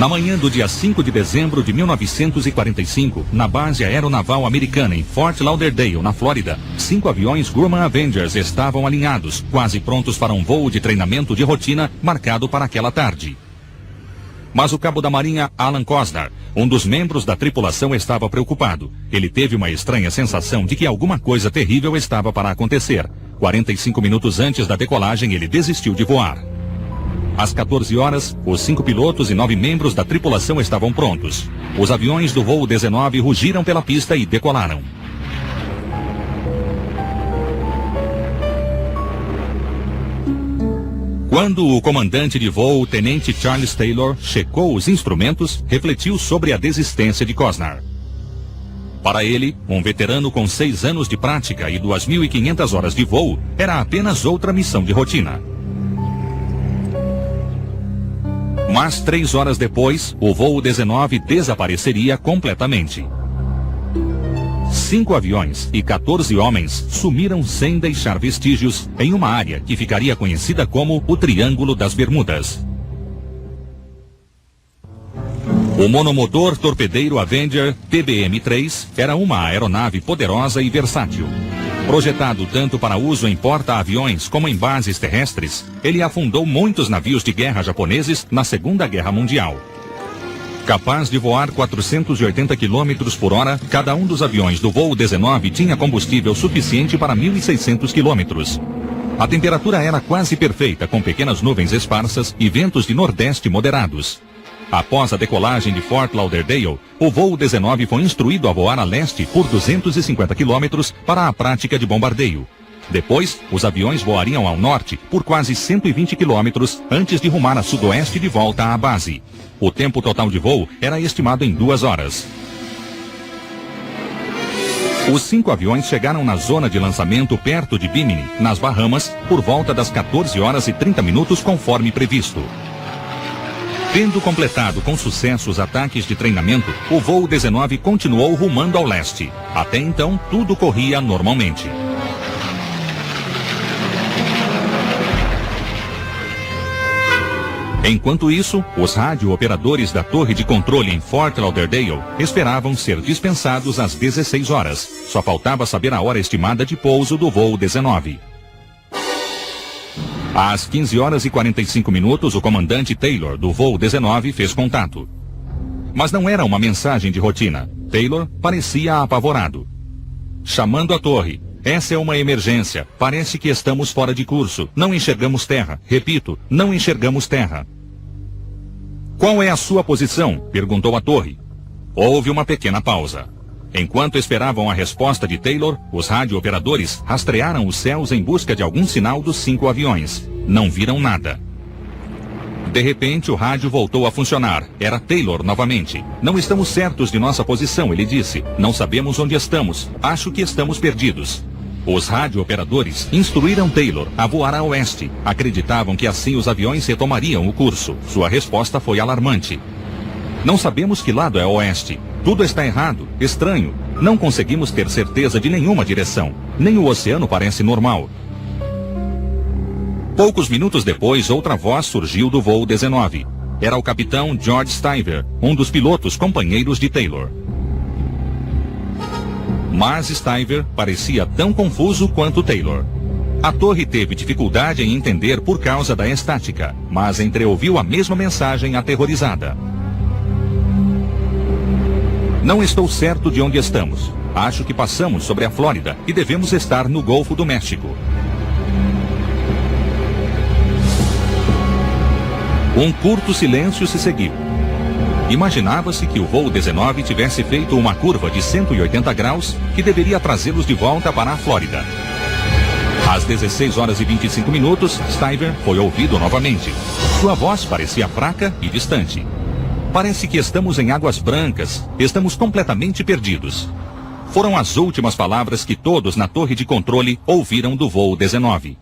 Na manhã do dia 5 de dezembro de 1945, na base aeronaval americana em Fort Lauderdale, na Flórida, 5 aviões Grumman Avengers estavam alinhados, quase prontos para um voo de treinamento de rotina marcado para aquela tarde. Mas o cabo da Marinha Alan Cosnar, um dos membros da tripulação, estava preocupado. Ele teve uma estranha sensação de que alguma coisa terrível estava para acontecer. 45 minutos antes da decolagem, ele desistiu de voar. Às 14 horas, os 5 pilotos e 9 membros da tripulação estavam prontos. Os aviões do voo 19 rugiram pela pista e decolaram. Quando o comandante de voo, tenente Charles Taylor, checou os instrumentos, refletiu sobre a desistência de Cosnar. Para ele, um veterano com 6 anos de prática e 2.500 horas de voo, era apenas outra missão de rotina. Mas 3 horas depois, o voo 19 desapareceria completamente. 5 aviões e 14 homens sumiram sem deixar vestígios em uma área que ficaria conhecida como o Triângulo das Bermudas. O monomotor torpedeiro Avenger PBM-3 era uma aeronave poderosa e versátil. Projetado tanto para uso em porta-aviões como em bases terrestres, ele afundou muitos navios de guerra japoneses na Segunda Guerra Mundial. Capaz de voar 480 km por hora, cada um dos aviões do voo 19 tinha combustível suficiente para 1.600 km. A temperatura era quase perfeita, com pequenas nuvens esparsas e ventos de nordeste moderados. Após a decolagem de Fort Lauderdale, o voo 19 foi instruído a voar a leste por 250 km para a prática de bombardeio. Depois, os aviões voariam ao norte por quase 120 km antes de rumar a sudoeste de volta à base. O tempo total de voo era estimado em 2 horas. Os 5 aviões chegaram na zona de lançamento perto de Bimini, nas Bahamas, por volta das 14 horas e 30 minutos conforme previsto. Tendo completado com sucesso os ataques de treinamento, o voo 19 continuou rumando ao leste. Até então, tudo corria normalmente. Enquanto isso, os radiooperadores da torre de controle em Fort Lauderdale esperavam ser dispensados às 16 horas. Só faltava saber a hora estimada de pouso do voo 19. Às 15 horas e 45 minutos, o comandante Taylor, do voo 19, fez contato. Mas não era uma mensagem de rotina. Taylor parecia apavorado. Chamando a torre. Essa é uma emergência. Parece que estamos fora de curso. Não enxergamos terra. Repito, não enxergamos terra. Qual é a sua posição? Perguntou a torre. Houve uma pequena pausa. Enquanto esperavam a resposta de Taylor, os radiooperadores rastrearam os céus em busca de algum sinal dos 5 aviões. Não viram nada. De repente, o rádio voltou a funcionar. Era Taylor novamente. Não estamos certos de nossa posição, ele disse. Não sabemos onde estamos. Acho que estamos perdidos. Os radiooperadores instruíram Taylor a voar a oeste. Acreditavam que assim os aviões retomariam o curso. Sua resposta foi alarmante. Não sabemos que lado é oeste. Tudo está errado, estranho. Não conseguimos ter certeza de nenhuma direção. Nem o oceano parece normal. Poucos minutos depois, outra voz surgiu do voo 19. Era o capitão George Stiver, um dos pilotos companheiros de Taylor. Mas Stiver parecia tão confuso quanto Taylor. A torre teve dificuldade em entender por causa da estática, mas entreouviu a mesma mensagem aterrorizada. Não estou certo de onde estamos. Acho que passamos sobre a Flórida e devemos estar no Golfo do México. Um curto silêncio se seguiu. Imaginava-se que o voo 19 tivesse feito uma curva de 180 graus que deveria trazê-los de volta para a Flórida. Às 16 horas e 25 minutos, Stiver foi ouvido novamente. Sua voz parecia fraca e distante. Parece que estamos em águas brancas. Estamos completamente perdidos. Foram as últimas palavras que todos na torre de controle ouviram do voo 19.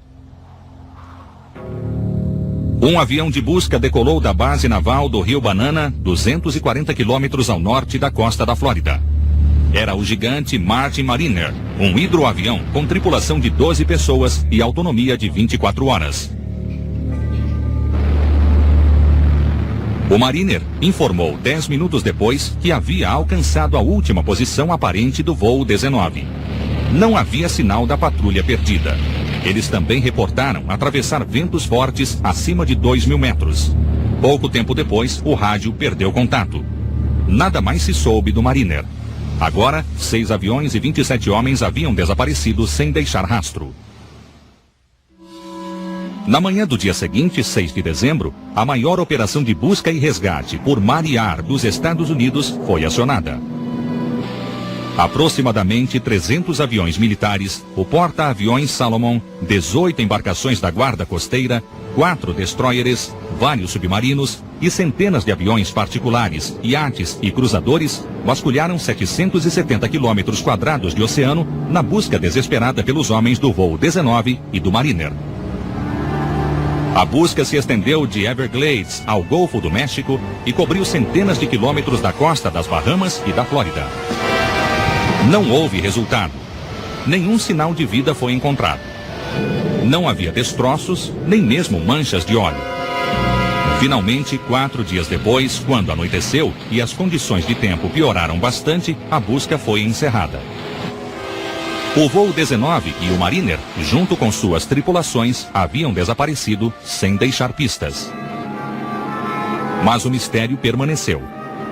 Um avião de busca decolou da base naval do Rio Banana, 240 quilômetros ao norte da costa da Flórida. Era o gigante Martin Mariner, um hidroavião com tripulação de 12 pessoas e autonomia de 24 horas. O Mariner informou 10 minutos depois que havia alcançado a última posição aparente do voo 19. Não havia sinal da patrulha perdida. Eles também reportaram atravessar ventos fortes acima de 2.000 metros. Pouco tempo depois, o rádio perdeu contato. Nada mais se soube do Mariner. Agora, 6 aviões e 27 homens haviam desaparecido sem deixar rastro. Na manhã do dia seguinte, 6 de dezembro, a maior operação de busca e resgate por mar e ar dos Estados Unidos foi acionada. Aproximadamente 300 aviões militares, o porta-aviões Salomon, 18 embarcações da Guarda Costeira, 4 destroyers, vários submarinos e centenas de aviões particulares, iates e cruzadores vasculharam 770 quilômetros quadrados de oceano na busca desesperada pelos homens do voo 19 e do Mariner. A busca se estendeu de Everglades ao Golfo do México e cobriu centenas de quilômetros da costa das Bahamas e da Flórida. Não houve resultado. Nenhum sinal de vida foi encontrado. Não havia destroços, nem mesmo manchas de óleo. Finalmente, 4 dias depois, quando anoiteceu e as condições de tempo pioraram bastante, a busca foi encerrada. O voo 19 e o Mariner, junto com suas tripulações, haviam desaparecido sem deixar pistas. Mas o mistério permaneceu.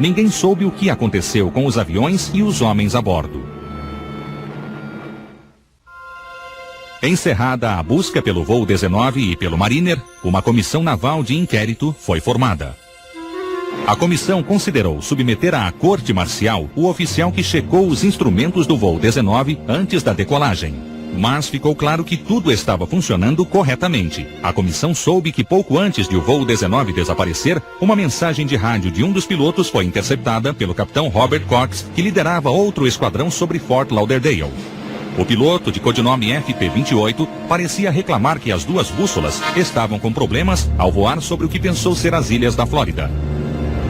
Ninguém soube o que aconteceu com os aviões e os homens a bordo. Encerrada a busca pelo voo 19 e pelo Mariner, uma comissão naval de inquérito foi formada. A comissão considerou submeter à corte marcial o oficial que checou os instrumentos do voo 19 antes da decolagem. Mas ficou claro que tudo estava funcionando corretamente. A comissão soube que pouco antes de o voo 19 desaparecer, uma mensagem de rádio de um dos pilotos foi interceptada pelo capitão Robert Cox, que liderava outro esquadrão sobre Fort Lauderdale. O piloto, de codinome FP-28, parecia reclamar que as 2 bússolas estavam com problemas ao voar sobre o que pensou ser as ilhas da Flórida.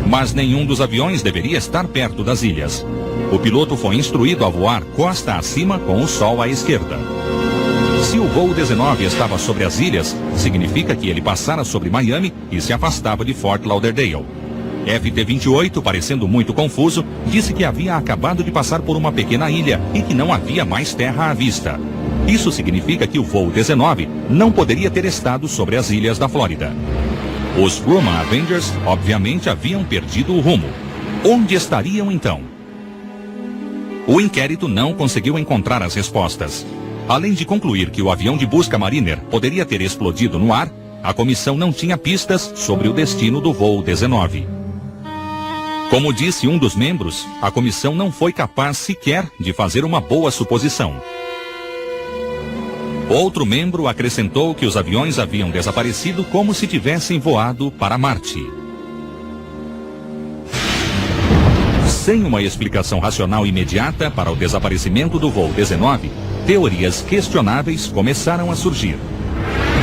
Mas nenhum dos aviões deveria estar perto das ilhas. O piloto foi instruído a voar costa acima com o sol à esquerda. Se o voo 19 estava sobre as ilhas, significa que ele passara sobre Miami e se afastava de Fort Lauderdale. FT-28, parecendo muito confuso, disse que havia acabado de passar por uma pequena ilha e que não havia mais terra à vista. Isso significa que o voo 19 não poderia ter estado sobre as ilhas da Flórida. Os Grumman Avengers, obviamente, haviam perdido o rumo. Onde estariam então? O inquérito não conseguiu encontrar as respostas. Além de concluir que o avião de busca Mariner poderia ter explodido no ar, a comissão não tinha pistas sobre o destino do voo 19. Como disse um dos membros, a comissão não foi capaz sequer de fazer uma boa suposição. Outro membro acrescentou que os aviões haviam desaparecido como se tivessem voado para Marte. Sem uma explicação racional imediata para o desaparecimento do voo 19, teorias questionáveis começaram a surgir.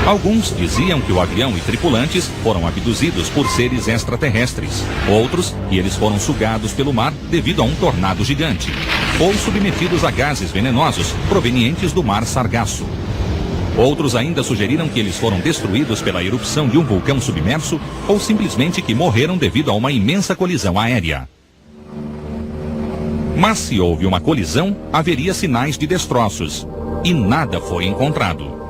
Alguns diziam que o avião e tripulantes foram abduzidos por seres extraterrestres. Outros, que eles foram sugados pelo mar devido a um tornado gigante. Ou submetidos a gases venenosos provenientes do mar Sargasso. Outros ainda sugeriram que eles foram destruídos pela erupção de um vulcão submerso ou simplesmente que morreram devido a uma imensa colisão aérea. Mas se houve uma colisão, haveria sinais de destroços. E nada foi encontrado.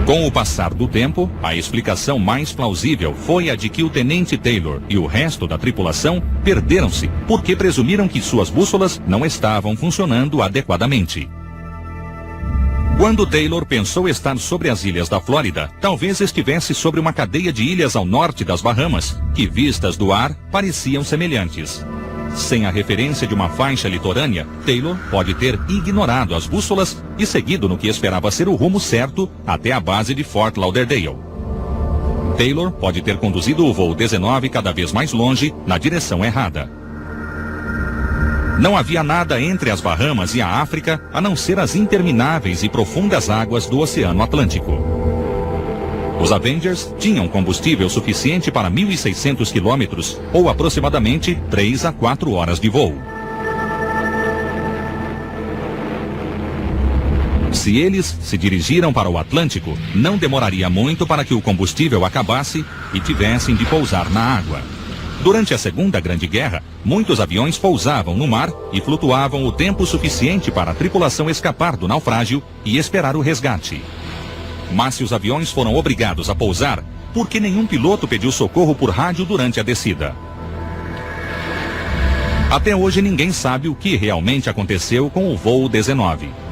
Com o passar do tempo, a explicação mais plausível foi a de que o tenente Taylor e o resto da tripulação perderam-se porque presumiram que suas bússolas não estavam funcionando adequadamente. Quando Taylor pensou estar sobre as ilhas da Flórida, talvez estivesse sobre uma cadeia de ilhas ao norte das Bahamas, que vistas do ar pareciam semelhantes. Sem a referência de uma faixa litorânea, Taylor pode ter ignorado as bússolas e seguido no que esperava ser o rumo certo até a base de Fort Lauderdale. Taylor pode ter conduzido o voo 19 cada vez mais longe, na direção errada. Não havia nada entre as Bahamas e a África, a não ser as intermináveis e profundas águas do Oceano Atlântico. Os Avengers tinham combustível suficiente para 1.600 quilômetros, ou aproximadamente 3 a 4 horas de voo. Se eles se dirigiram para o Atlântico, não demoraria muito para que o combustível acabasse e tivessem de pousar na água. Durante a Segunda Grande Guerra, muitos aviões pousavam no mar e flutuavam o tempo suficiente para a tripulação escapar do naufrágio e esperar o resgate. Mas se os aviões foram obrigados a pousar, por que nenhum piloto pediu socorro por rádio durante a descida? Até hoje ninguém sabe o que realmente aconteceu com o voo 19.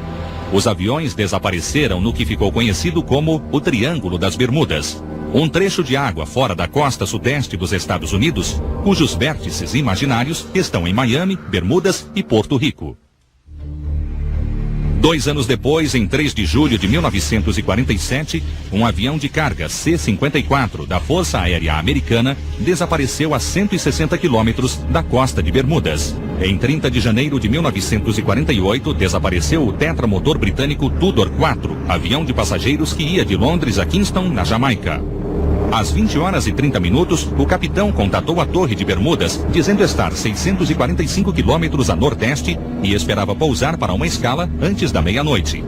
Os aviões desapareceram no que ficou conhecido como o Triângulo das Bermudas, um trecho de água fora da costa sudeste dos Estados Unidos, cujos vértices imaginários estão em Miami, Bermudas e Porto Rico. 2 anos depois, em 3 de julho de 1947, um avião de carga C-54 da Força Aérea Americana desapareceu a 160 quilômetros da costa de Bermudas. Em 30 de janeiro de 1948, desapareceu o tetramotor britânico Tudor 4, avião de passageiros que ia de Londres a Kingston, na Jamaica. Às 20h30, o capitão contatou a Torre de Bermudas, dizendo estar 645 quilômetros a nordeste e esperava pousar para uma escala antes da meia-noite.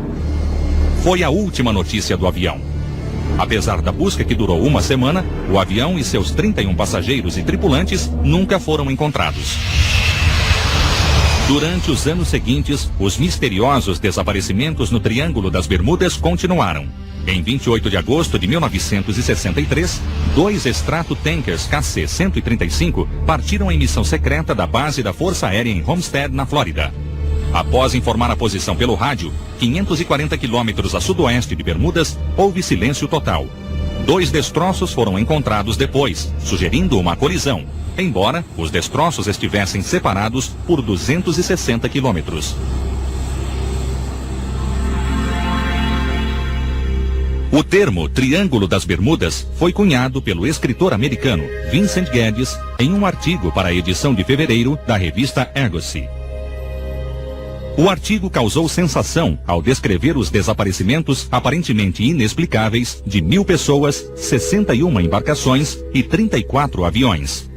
Foi a última notícia do avião. Apesar da busca que durou uma semana, o avião e seus 31 passageiros e tripulantes nunca foram encontrados. Durante os anos seguintes, os misteriosos desaparecimentos no Triângulo das Bermudas continuaram. Em 28 de agosto de 1963, 2 Stratotankers KC-135 partiram em missão secreta da base da Força Aérea em Homestead, na Flórida. Após informar a posição pelo rádio, 540 quilômetros a sudoeste de Bermudas, houve silêncio total. 2 destroços foram encontrados depois, sugerindo uma colisão, embora os destroços estivessem separados por 260 quilômetros. O termo Triângulo das Bermudas foi cunhado pelo escritor americano Vincent Geddes em um artigo para a edição de fevereiro da revista Argosy. O artigo causou sensação ao descrever os desaparecimentos aparentemente inexplicáveis de 1.000 pessoas, 61 embarcações e 34 aviões.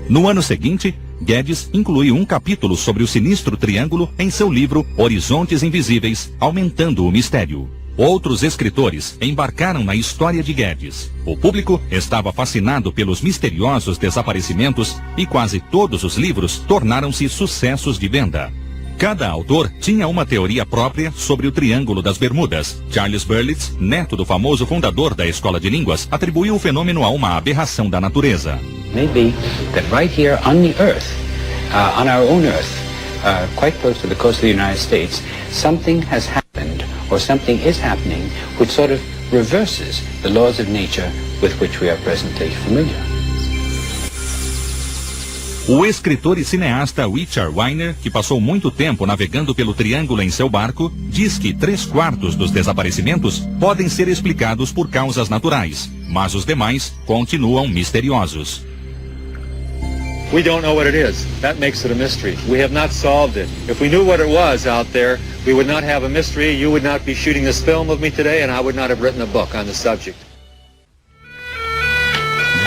No ano seguinte, Geddes incluiu um capítulo sobre o sinistro triângulo em seu livro Horizontes Invisíveis, aumentando o mistério. Outros escritores embarcaram na história de Geddes. O público estava fascinado pelos misteriosos desaparecimentos e quase todos os livros tornaram-se sucessos de venda. Cada autor tinha uma teoria própria sobre o Triângulo das Bermudas. Charles Berlitz, neto do famoso fundador da Escola de Línguas, atribuiu o fenômeno a uma aberração da natureza. Maybe that right here on the Earth, on our own Earth, quite close to the coast of the United States, something has happened, or something is happening, which sort of reverses the laws of nature with which we are presently familiar. O escritor e cineasta Richard Weiner, que passou muito tempo navegando pelo Triângulo em seu barco, diz que 3/4 dos desaparecimentos podem ser explicados por causas naturais, mas os demais continuam misteriosos. We don't know what it is. That makes it a mystery. We have not solved it. If we knew what it was out there, we would not have a mystery. You would not be shooting this film of me today, and I would not have written a book on the subject.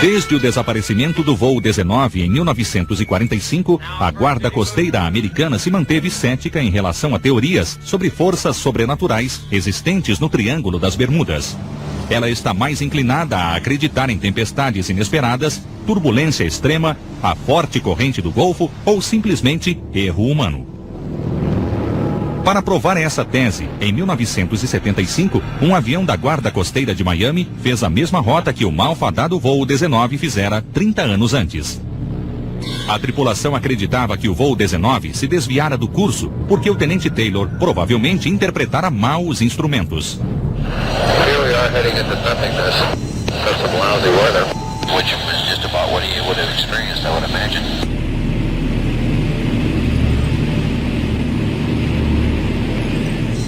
Desde o desaparecimento do voo 19 em 1945, a Guarda Costeira Americana se manteve cética em relação a teorias sobre forças sobrenaturais existentes no Triângulo das Bermudas. Ela está mais inclinada a acreditar em tempestades inesperadas, turbulência extrema, a forte corrente do Golfo ou simplesmente erro humano. Para provar essa tese, em 1975, um avião da Guarda Costeira de Miami fez a mesma rota que o malfadado voo 19 fizera 30 anos antes. A tripulação acreditava que o voo 19 se desviara do curso porque o tenente Taylor provavelmente interpretara mal os instrumentos. Here we are heading into nothingness. Got some lousy weather, which is just about what he would have experienced, I would imagine.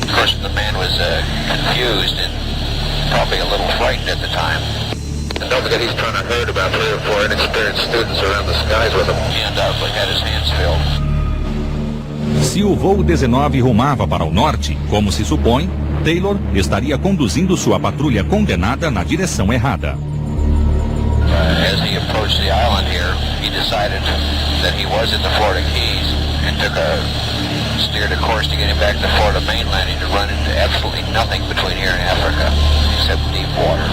Of course, the man was confused and probably a little frightened at the time. And don't forget, he's trying to herd about 3 or 4 inexperienced students around the skies with him. He undoubtedly had his hands filled. Se o voo 19 rumava para o norte, como se supõe, Taylor estaria conduzindo sua patrulha condenada na direção errada. As he approached the island here, he decided that he was in the Florida Keys and took a steered a course to get him back to Florida mainland and to run into absolutely nothing between here and Africa, except deep water.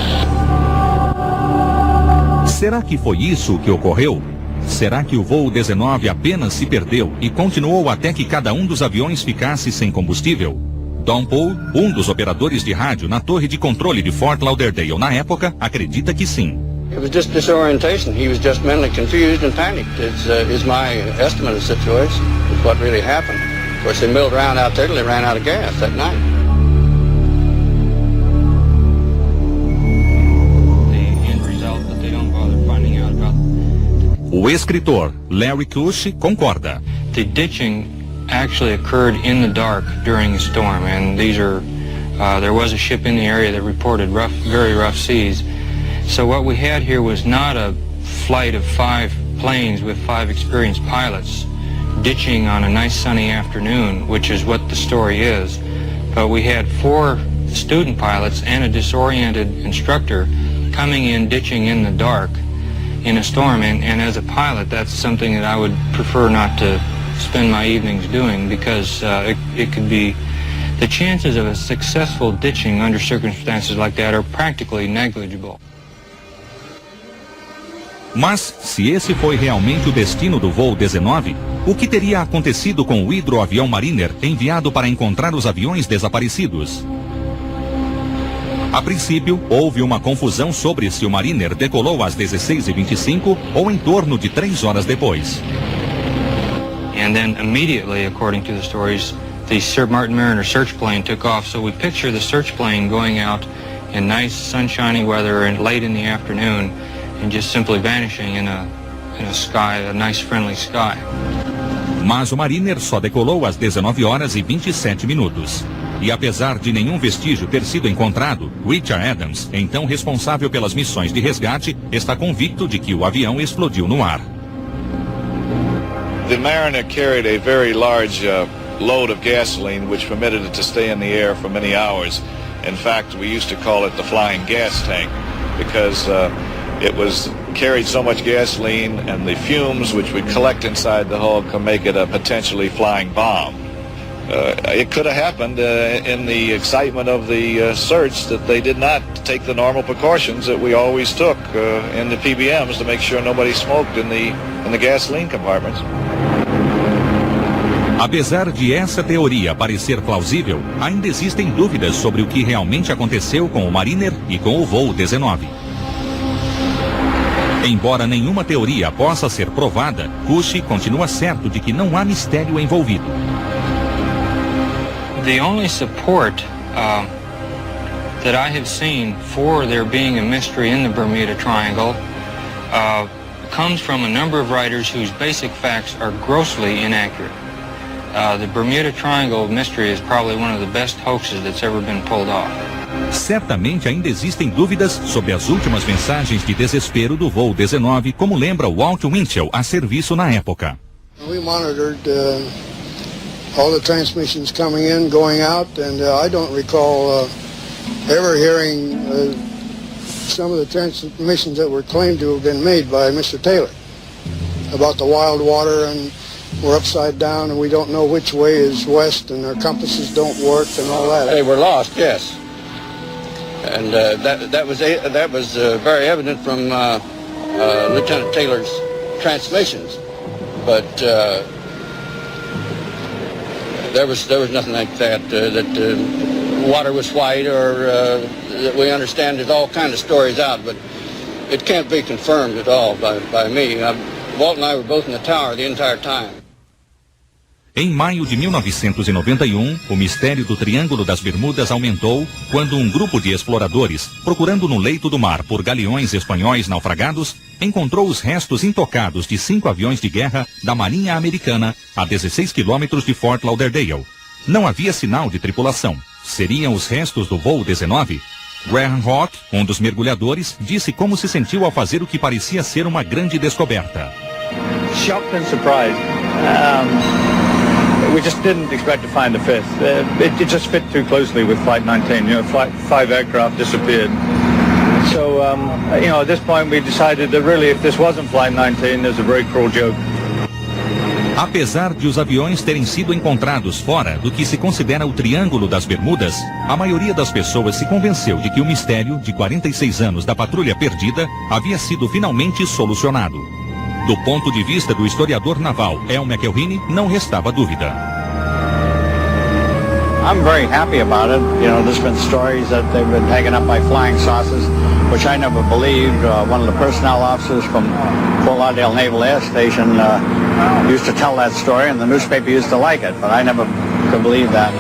Será que foi isso que ocorreu? Será que o voo 19 apenas se perdeu e continuou até que cada um dos aviões ficasse sem combustível? Don Paul, um dos operadores de rádio na torre de controle de Fort Lauderdale na época, acredita que sim. It was just disorientation. He was just mentally confused and panicked. Is my estimate of the situation. Is what really happened. Of course, they milled around out there till they ran out of gas that night. The end result that they don't bother finding out about. O escritor Larry Kush concorda. The ditching actually occurred in the dark during a storm, and these are there was a ship in the area that reported very rough seas. So what we had here was not a flight of 5 planes with 5 experienced pilots ditching on a nice sunny afternoon, which is what the story is, but we had 4 student pilots and a disoriented instructor coming in ditching in the dark in a storm, and as a pilot that's something that I would prefer not to spend my evenings doing, because it could be, the chances of a successful ditching under circumstances like that are practically negligible. Mas, se esse foi realmente o destino do voo 19, o que teria acontecido com o hidroavião Mariner enviado para encontrar os aviões desaparecidos? A princípio, houve uma confusão sobre se o Mariner decolou às 16h25 ou em torno de 3 horas depois. And then immediately, according to the stories, the Sir Martin Mariner search plane took off, so we picture the search plane going out in nice sunshiny weather and late in the afternoon and just simply vanishing in a sky, a nice friendly sky. Mas o Mariner só decolou às 19h27. E apesar de nenhum vestígio ter sido encontrado, Richard Adams, então responsável pelas missões de resgate, está convicto de que o avião explodiu no ar. The Mariner carried a very large load of gasoline which permitted it to stay in the air for many hours. In fact, we used to call it the flying gas tank because it was carried so much gasoline, and the fumes which would collect inside the hull could make it a potentially flying bomb. It could have happened in the excitement of the search that they did not take the normal precautions that we always took in the PBMs to make sure nobody smoked in the gasoline compartments. Apesar de essa teoria parecer plausível, ainda existem dúvidas sobre o que realmente aconteceu com o Mariner e com o voo 19. Embora nenhuma teoria possa ser provada, Cushie continua certo de que não há mistério envolvido. The only support that I have seen for there being a mystery in the Bermuda Triangle comes from a number of writers whose basic facts are grossly inaccurate. The Bermuda Triangle mystery is probably one of the best hoaxes that's ever been pulled off. Certamente ainda existem dúvidas sobre as últimas mensagens de desespero do voo 19, como lembra Walt Winchell, a serviço na época. We monitored all the transmissions coming in, going out, and I don't recall ever hearing some of the transmissions that were claimed to have been made by Mr. Taylor about the wild water, and we're upside down and we don't know which way is west, and our compasses don't work and all that. They were lost, yes. And that was very evident from Lieutenant Taylor's transmissions, but there was nothing like that. That water was white, or that we understand. There's all kinds of stories out, but it can't be confirmed at all by me. Walt and I were both in the tower the entire time. Em maio de 1991, o mistério do Triângulo das Bermudas aumentou quando um grupo de exploradores, procurando no leito do mar por galeões espanhóis naufragados, encontrou os restos intocados de 5 aviões de guerra da Marinha Americana a 16 quilômetros de Fort Lauderdale. Não havia sinal de tripulação. Seriam os restos do voo 19? Graham Rock, um dos mergulhadores, disse como se sentiu ao fazer o que parecia ser uma grande descoberta. Shocked and surprised. We just didn't expect to find the 5th. It just fit too closely with Flight 19. You know, 5 aircraft disappeared. So, at this point we decided that really if this wasn't Flight 19, there's a very cruel joke. Apesar de os aviões terem sido encontrados fora do que se considera o Triângulo das Bermudas, a maioria das pessoas se convenceu de que o mistério de 46 anos da patrulha perdida havia sido finalmente solucionado. Do ponto de vista do historiador naval El McElhinney, não restava dúvida. I'm very happy about it. You know, there's been stories that they've been taken up by flying saucers, which I never believed. One of the personnel officers from Fort Lauderdale Naval Air Station used to tell that story, and the newspaper used to like it, but I never could believe that.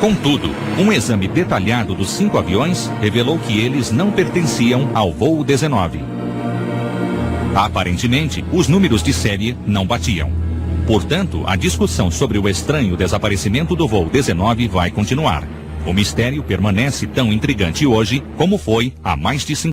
Contudo, um exame detalhado dos 5 aviões revelou que eles não pertenciam ao voo 19. Aparentemente, os números de série não batiam. Portanto, a discussão sobre o estranho desaparecimento do voo 19 vai continuar. O mistério permanece tão intrigante hoje como foi há mais de 50